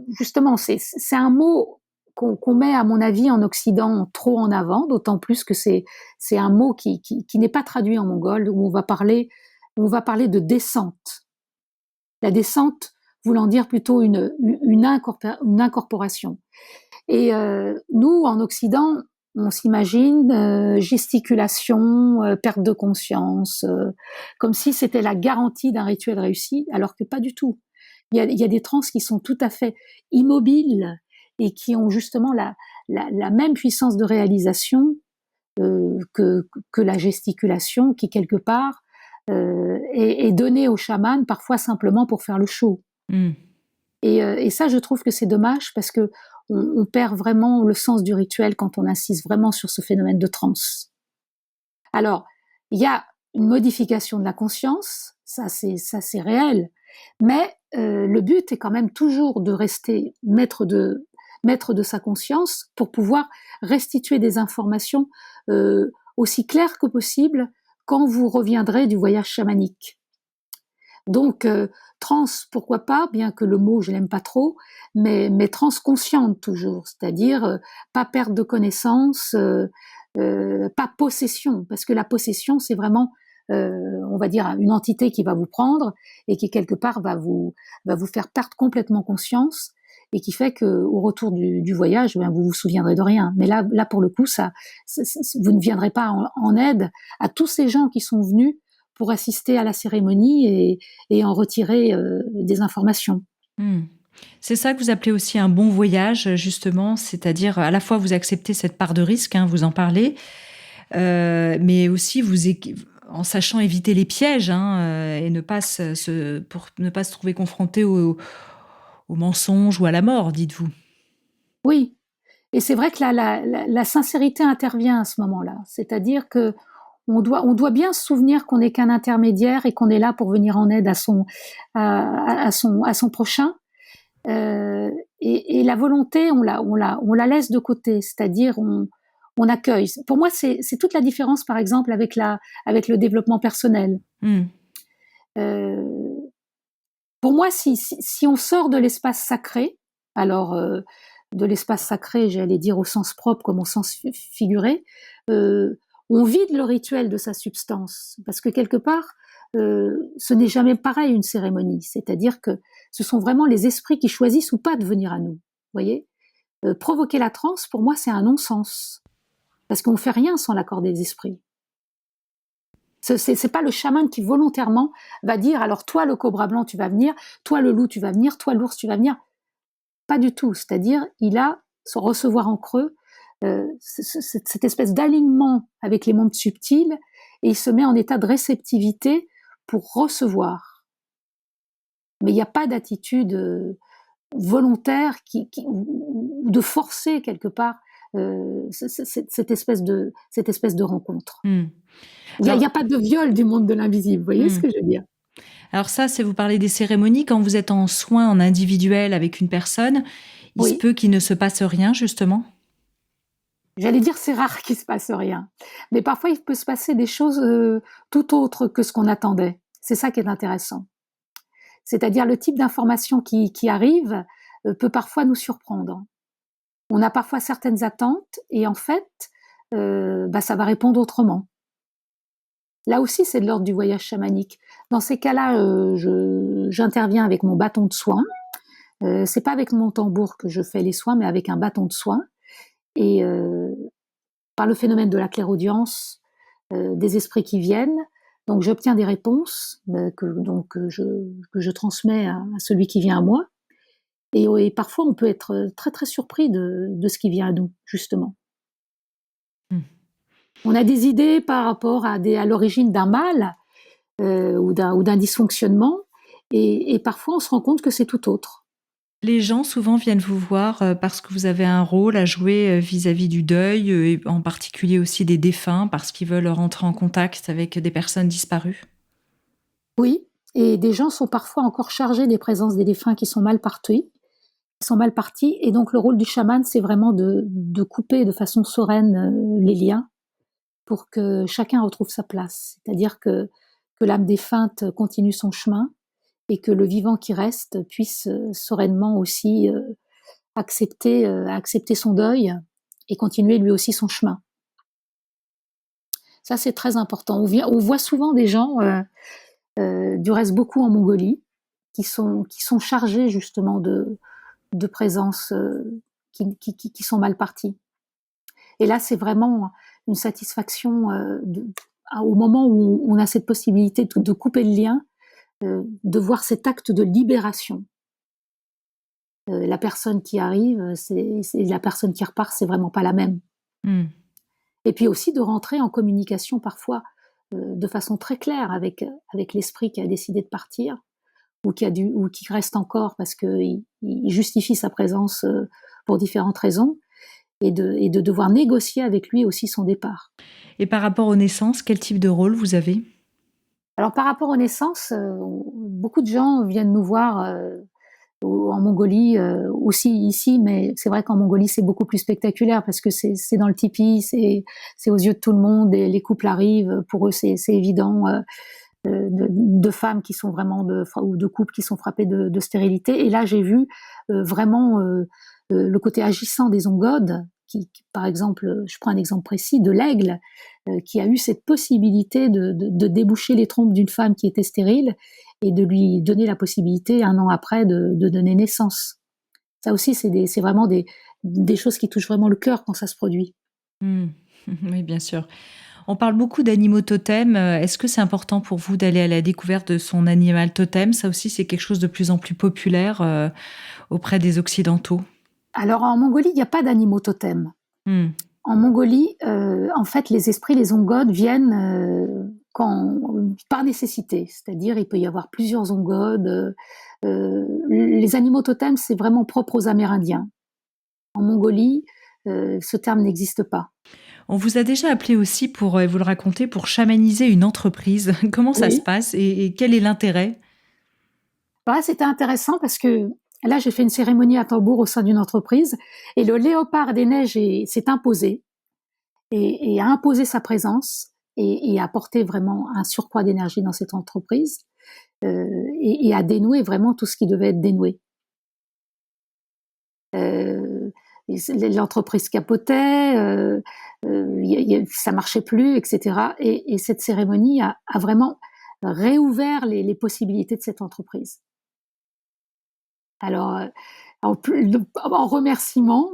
justement, c'est un mot qu'on met, à mon avis, en Occident trop en avant, d'autant plus que c'est un mot qui n'est pas traduit en mongol, où on va parler de descente. La descente voulant dire plutôt une incorporation. Et nous, en Occident, on s'imagine gesticulation, perte de conscience, comme si c'était la garantie d'un rituel réussi, alors que pas du tout. Il y a des trans qui sont tout à fait immobiles et qui ont justement la même puissance de réalisation que la gesticulation, qui quelque part est donnée au chaman parfois simplement pour faire le show. Mm. Et ça, je trouve que c'est dommage parce que on perd vraiment le sens du rituel quand on insiste vraiment sur ce phénomène de transe. Alors, il y a une modification de la conscience, ça c'est réel, mais le but est quand même toujours de rester maître de sa conscience pour pouvoir restituer des informations aussi claires que possible quand vous reviendrez du voyage chamanique. Donc, trans, pourquoi pas, bien que le mot, je l'aime pas trop, mais trans consciente toujours, c'est-à-dire pas perte de connaissance, pas possession, parce que la possession, c'est vraiment, on va dire, une entité qui va vous prendre et qui, quelque part, va vous faire perdre complètement conscience et qui fait que au retour du voyage, ben, vous vous souviendrez de rien. Mais là pour le coup, vous ne viendrez pas en aide à tous ces gens qui sont venus pour assister à la cérémonie et en retirer des informations. C'est ça que vous appelez aussi un bon voyage, justement, c'est-à-dire à la fois vous acceptez cette part de risque, hein, vous en parlez, mais aussi en sachant éviter les pièges, hein, et pour ne pas se trouver confronté au mensonge ou à la mort, dites-vous. Oui, et c'est vrai que la sincérité intervient à ce moment-là, c'est-à-dire que on doit bien se souvenir qu'on n'est qu'un intermédiaire et qu'on est là pour venir en aide à son prochain. Et la volonté, on la laisse de côté, c'est-à-dire on accueille. Pour moi, c'est toute la différence, par exemple, avec le développement personnel. Pour moi, si on sort de l'espace sacré, alors de l'espace sacré, j'allais dire au sens propre comme au sens figuré, on vide le rituel de sa substance, parce que quelque part, ce n'est jamais pareil une cérémonie, c'est-à-dire que ce sont vraiment les esprits qui choisissent ou pas de venir à nous, vous voyez. Provoquer la transe, pour moi, c'est un non-sens, parce qu'on ne fait rien sans l'accord des esprits. C'est pas le chaman qui volontairement va dire, alors toi le cobra blanc tu vas venir, toi le loup tu vas venir, toi l'ours tu vas venir. Pas du tout, c'est-à-dire il a son recevoir en creux, cette espèce d'alignement avec les mondes subtils, et il se met en état de réceptivité pour recevoir. Mais il n'y a pas d'attitude volontaire ou de forcer quelque part cette espèce de rencontre. Il n'y a pas de viol du monde de l'invisible, vous voyez ce que je veux dire? Alors ça, c'est vous parlez des cérémonies, quand vous êtes en soins en individuel avec une personne, il se peut qu'il ne se passe rien, justement? J'allais dire, c'est rare qu'il se passe rien. Mais parfois, il peut se passer des choses tout autres que ce qu'on attendait. C'est ça qui est intéressant. C'est-à-dire le type d'information qui arrive peut parfois nous surprendre. On a parfois certaines attentes et en fait, ça va répondre autrement. Là aussi, c'est de l'ordre du voyage chamanique. Dans ces cas-là, j'interviens avec mon bâton de soin. C'est pas avec mon tambour que je fais les soins, mais avec un bâton de soin. Et par le phénomène de la clairaudience, des esprits qui viennent, donc j'obtiens des réponses que je transmets à celui qui vient à moi. Et parfois, on peut être très très surpris de ce qui vient à nous, justement. On a des idées par rapport à l'origine d'un mal ou d'un dysfonctionnement, et parfois on se rend compte que c'est tout autre. Les gens souvent viennent vous voir parce que vous avez un rôle à jouer vis-à-vis du deuil, et en particulier aussi des défunts, parce qu'ils veulent rentrer en contact avec des personnes disparues. Oui, et des gens sont parfois encore chargés des présences des défunts qui sont mal partis, et donc le rôle du chaman, c'est vraiment de couper de façon sereine les liens pour que chacun retrouve sa place, c'est-à-dire que l'âme défunte continue son chemin et que le vivant qui reste puisse sereinement aussi accepter son deuil et continuer lui aussi son chemin. Ça, c'est très important. On voit souvent des gens, du reste beaucoup en Mongolie, qui sont chargés justement de présences qui sont mal parties. Et là, c'est vraiment une satisfaction au moment où on a cette possibilité de couper le lien, de voir cet acte de libération. La personne qui arrive, c'est la personne qui repart, c'est vraiment pas la même. Mm. Et puis aussi de rentrer en communication parfois de façon très claire avec l'esprit qui a décidé de partir ou qui reste encore parce qu'il justifie sa présence pour différentes raisons et de devoir négocier avec lui aussi son départ. Et par rapport aux naissances, quel type de rôle vous avez ? Alors par rapport aux naissances, beaucoup de gens viennent nous voir en Mongolie, aussi ici, mais c'est vrai qu'en Mongolie c'est beaucoup plus spectaculaire parce que c'est dans le tipi, c'est aux yeux de tout le monde et les couples arrivent, pour eux c'est évident, de femmes qui sont vraiment ou de couples qui sont frappés de stérilité. Et là j'ai vu vraiment le côté agissant des ongodes, qui, par exemple, je prends un exemple précis de l'aigle, qui a eu cette possibilité de déboucher les trompes d'une femme qui était stérile et de lui donner la possibilité, 1 an après, de donner naissance. Ça aussi, c'est vraiment des choses qui touchent vraiment le cœur quand ça se produit. Mm. Oui, bien sûr. On parle beaucoup d'animaux totems. Est-ce que c'est important pour vous d'aller à la découverte de son animal totem ? Ça aussi, c'est quelque chose de plus en plus populaire auprès des Occidentaux. Alors, en Mongolie, il n'y a pas d'animaux totems. Mm. En Mongolie, en fait, les esprits, les ongodes viennent par nécessité. C'est-à-dire, il peut y avoir plusieurs ongodes. Les animaux totems, c'est vraiment propre aux Amérindiens. En Mongolie, ce terme n'existe pas. On vous a déjà appelé aussi pour, vous le raconter, pour chamaniser une entreprise. Comment ça se passe et quel est l'intérêt ? Voilà, c'était intéressant parce que là, j'ai fait une cérémonie à tambour au sein d'une entreprise et le léopard des neiges s'est imposé et a imposé sa présence et a apporté vraiment un surcroît d'énergie dans cette entreprise et a dénoué vraiment tout ce qui devait être dénoué. L'entreprise capotait, ça marchait plus, etc. Et cette cérémonie a vraiment réouvert les possibilités de cette entreprise. Alors, en remerciement,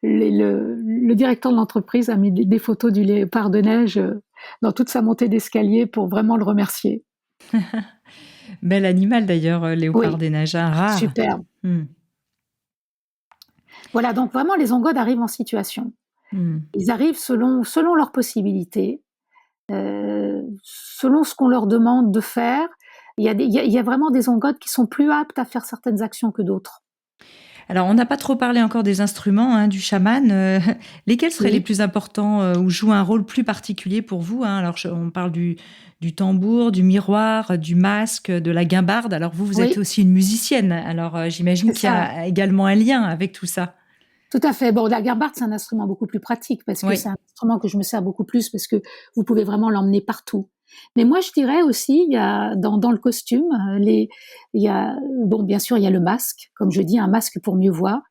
le directeur de l'entreprise a mis des photos du léopard de neige dans toute sa montée d'escalier pour vraiment le remercier. Bel animal d'ailleurs, léopard des neiges, rare. Superbe. Voilà, donc vraiment les ongodes arrivent en situation. Ils arrivent selon leurs possibilités, selon ce qu'on leur demande de faire. Il y a vraiment des ongodes qui sont plus aptes à faire certaines actions que d'autres. Alors, on n'a pas trop parlé encore des instruments du chaman. Lesquels seraient les plus importants ou jouent un rôle plus particulier pour vous ? Alors, on parle du tambour, du miroir, du masque, de la guimbarde. Alors, vous êtes aussi une musicienne. Alors, j'imagine qu'il y a également un lien avec tout ça. Tout à fait. Bon, la guimbarde, c'est un instrument beaucoup plus pratique parce que c'est un instrument que je me sers beaucoup plus parce que vous pouvez vraiment l'emmener partout. Mais moi, je dirais aussi, il y a dans le costume, bien sûr, il y a le masque, comme je dis, un masque pour mieux voir,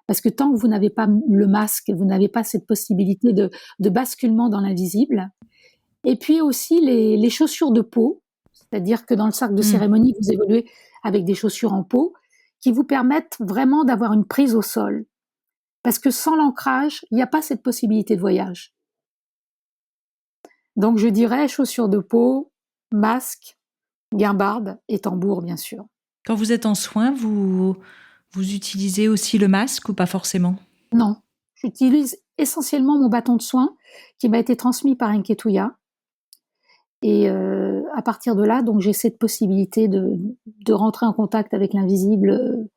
parce que tant que vous n'avez pas le masque, vous n'avez pas cette possibilité de basculement dans l'invisible. Et puis aussi les chaussures de peau, c'est-à-dire que dans le cercle de cérémonie, vous évoluez avec des chaussures en peau qui vous permettent vraiment d'avoir une prise au sol. Parce que sans l'ancrage, il n'y a pas cette possibilité de voyage. Donc je dirais chaussures de peau, masque, guimbarde et tambour, bien sûr. Quand vous êtes en soins, vous utilisez aussi le masque ou pas forcément ? Non, j'utilise essentiellement mon bâton de soin qui m'a été transmis par Enketuya. Et à partir de là, donc j'ai cette possibilité de rentrer en contact avec l'invisible,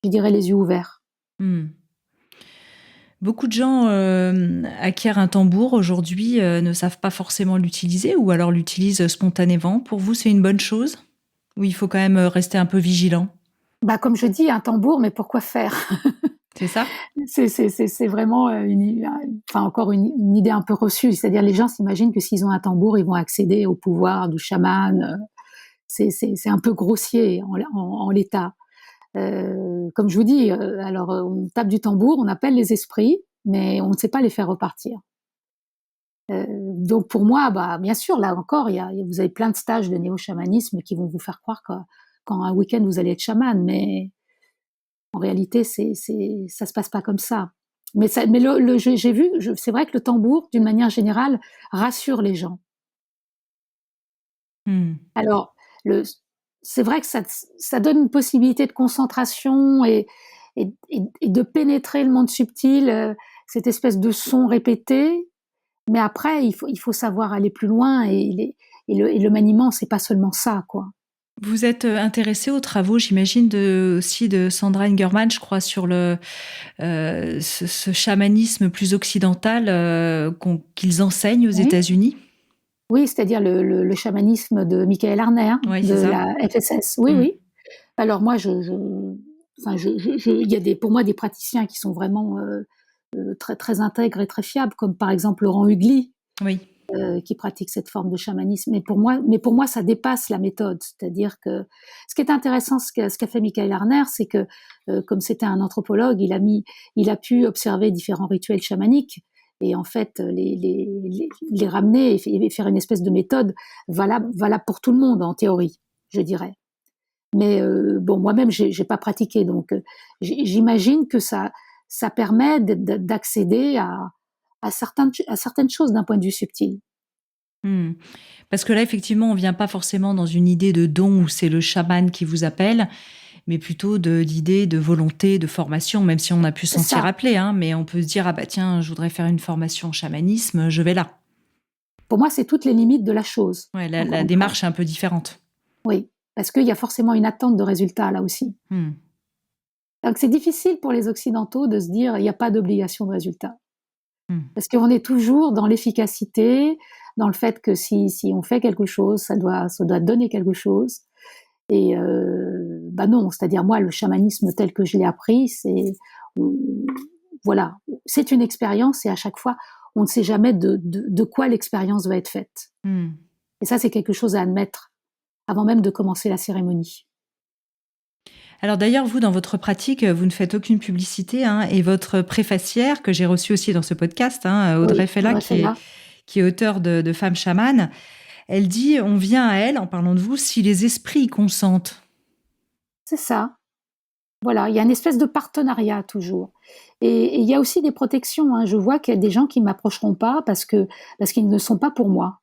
je dirais les yeux ouverts. Beaucoup de gens acquièrent un tambour aujourd'hui, ne savent pas forcément l'utiliser ou alors l'utilisent spontanément. Pour vous, c'est une bonne chose ? Ou il faut quand même rester un peu vigilant ? Comme je dis, un tambour, mais pourquoi faire ? C'est ça ? C'est vraiment encore une idée un peu reçue. C'est-à-dire les gens s'imaginent que s'ils ont un tambour, ils vont accéder au pouvoir du chaman. C'est un peu grossier en l'état. Comme je vous dis, alors on tape du tambour, on appelle les esprits, mais on ne sait pas les faire repartir. Donc pour moi, bien sûr, là encore, vous avez plein de stages de néo-chamanisme qui vont vous faire croire qu'en un week-end vous allez être chaman, mais en réalité, ça se passe pas comme ça. Mais j'ai vu, c'est vrai que le tambour, d'une manière générale, rassure les gens. Alors, c'est vrai que ça donne une possibilité de concentration et de pénétrer le monde subtil, cette espèce de son répété. Mais après, il faut savoir aller plus loin et le maniement, c'est pas seulement ça, quoi. Vous êtes intéressé aux travaux, j'imagine, aussi de Sandra Ingerman, je crois, sur ce chamanisme plus occidental qu'ils enseignent aux États-Unis. Oui, c'est-à-dire le chamanisme de Michael Harner, de la FSS. Oui, oui. Alors moi, il y a pour moi des praticiens qui sont vraiment très très intègres et très fiables, comme par exemple Laurent Hugli, qui pratique cette forme de chamanisme. Mais pour moi, ça dépasse la méthode. C'est-à-dire que ce qui est intéressant, ce qu'a fait Michael Harner, c'est que comme c'était un anthropologue, il a pu observer différents rituels chamaniques et en fait les ramener et faire une espèce de méthode valable pour tout le monde en théorie, je dirais. Mais moi-même, j'ai pas pratiqué, donc j'imagine que ça permet d'accéder à certaines choses d'un point de vue subtil. Parce que là, effectivement, on vient pas forcément dans une idée de don où c'est le chaman qui vous appelle, mais plutôt d'idée de volonté, de formation, même si on a pu s'en sentir appelé, mais on peut se dire, tiens, je voudrais faire une formation en chamanisme, je vais là. Pour moi, c'est toutes les limites de la chose. Ouais, la démarche est un peu différente. Oui, parce qu'il y a forcément une attente de résultat là aussi. Donc c'est difficile pour les Occidentaux de se dire, il n'y a pas d'obligation de résultat. Parce qu'on est toujours dans l'efficacité, dans le fait que si on fait quelque chose, ça doit donner quelque chose. Et non, c'est-à-dire moi, le chamanisme tel que je l'ai appris, c'est une expérience et à chaque fois, on ne sait jamais de quoi l'expérience va être faite. Et ça, c'est quelque chose à admettre avant même de commencer la cérémonie. Alors d'ailleurs, vous, dans votre pratique, vous ne faites aucune publicité, et votre préfacière, que j'ai reçue aussi dans ce podcast, Audrey Fella, qui est auteure de Femmes chamanes, elle dit, on vient à elle, en parlant de vous, si les esprits y consentent. C'est ça. Voilà, il y a une espèce de partenariat toujours. Et il y a aussi des protections. Je vois qu'il y a des gens qui ne m'approcheront pas parce qu'ils ne sont pas pour moi.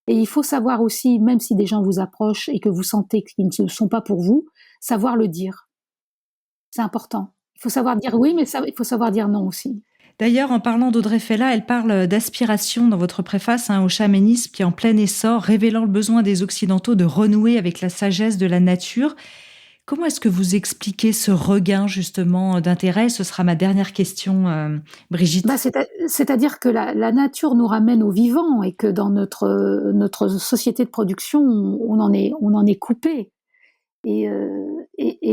Et il faut savoir aussi, même si des gens vous approchent et que vous sentez qu'ils ne sont pas pour vous, savoir le dire. C'est important. Il faut savoir dire oui, mais il faut savoir dire non aussi. D'ailleurs, en parlant d'Audrey Fella, elle parle d'aspiration dans votre préface au chamanisme qui est en plein essor, révélant le besoin des Occidentaux de renouer avec la sagesse de la nature. Comment est-ce que vous expliquez ce regain justement d'intérêt ? Ce sera ma dernière question, Brigitte. C'est-à-dire que la nature nous ramène au vivant et que dans notre société de production, on en est coupé. Et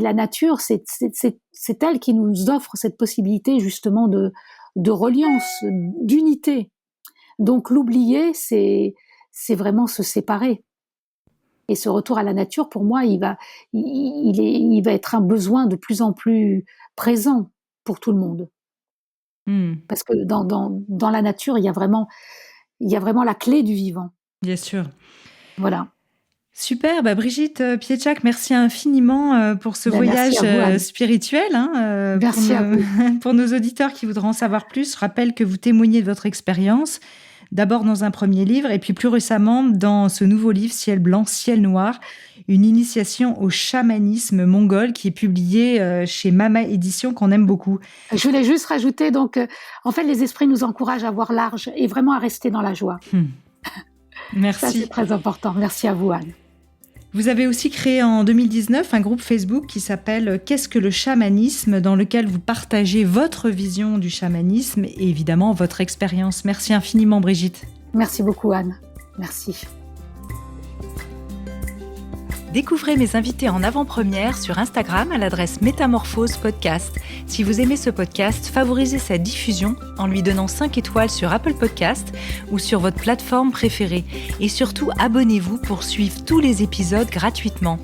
la nature, c'est elle qui nous offre cette possibilité justement de reliance, d'unité. Donc l'oublier, c'est vraiment se séparer. Et ce retour à la nature, pour moi, il va être un besoin de plus en plus présent pour tout le monde. Parce que dans la nature, il y a vraiment la clé du vivant. Bien sûr. Voilà. Super, Brigitte Pietschak, merci infiniment pour ce voyage spirituel. Merci à vous. Pour nos auditeurs qui voudront en savoir plus, je rappelle que vous témoignez de votre expérience, d'abord dans un premier livre et puis plus récemment dans ce nouveau livre, Ciel blanc, ciel noir, une initiation au chamanisme mongol qui est publié chez Mama Édition, qu'on aime beaucoup. Je voulais juste rajouter, donc, en fait, les esprits nous encouragent à voir large et vraiment à rester dans la joie. Merci. Ça, c'est très important. Merci à vous, Anne. Vous avez aussi créé en 2019 un groupe Facebook qui s'appelle « Qu'est-ce que le chamanisme ?», dans lequel vous partagez votre vision du chamanisme et évidemment votre expérience. Merci infiniment, Brigitte. Merci beaucoup, Anne. Merci. Découvrez mes invités en avant-première sur Instagram à l'adresse Métamorphose Podcast. Si vous aimez ce podcast, favorisez sa diffusion en lui donnant 5 étoiles sur Apple Podcast ou sur votre plateforme préférée. Et surtout, abonnez-vous pour suivre tous les épisodes gratuitement.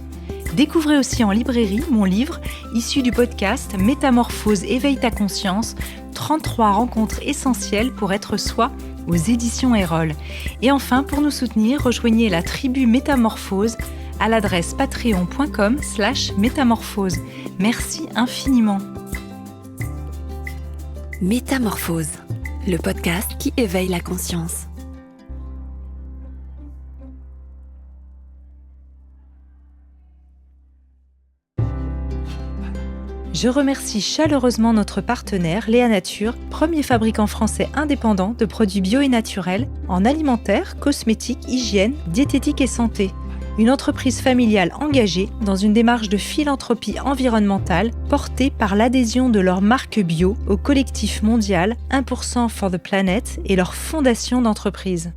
Découvrez aussi en librairie mon livre, issu du podcast Métamorphose, éveille ta conscience, 33 rencontres essentielles pour être soi, aux éditions Erol. Et enfin, pour nous soutenir, rejoignez la tribu Métamorphose à l'adresse patreon.com/métamorphose. Merci infiniment. Métamorphose, le podcast qui éveille la conscience. Je remercie chaleureusement notre partenaire Léa Nature, premier fabricant français indépendant de produits bio et naturels en alimentaire, cosmétiques, hygiène, diététique et santé. Une entreprise familiale engagée dans une démarche de philanthropie environnementale portée par l'adhésion de leur marque bio au collectif mondial 1% for the Planet et leur fondation d'entreprise.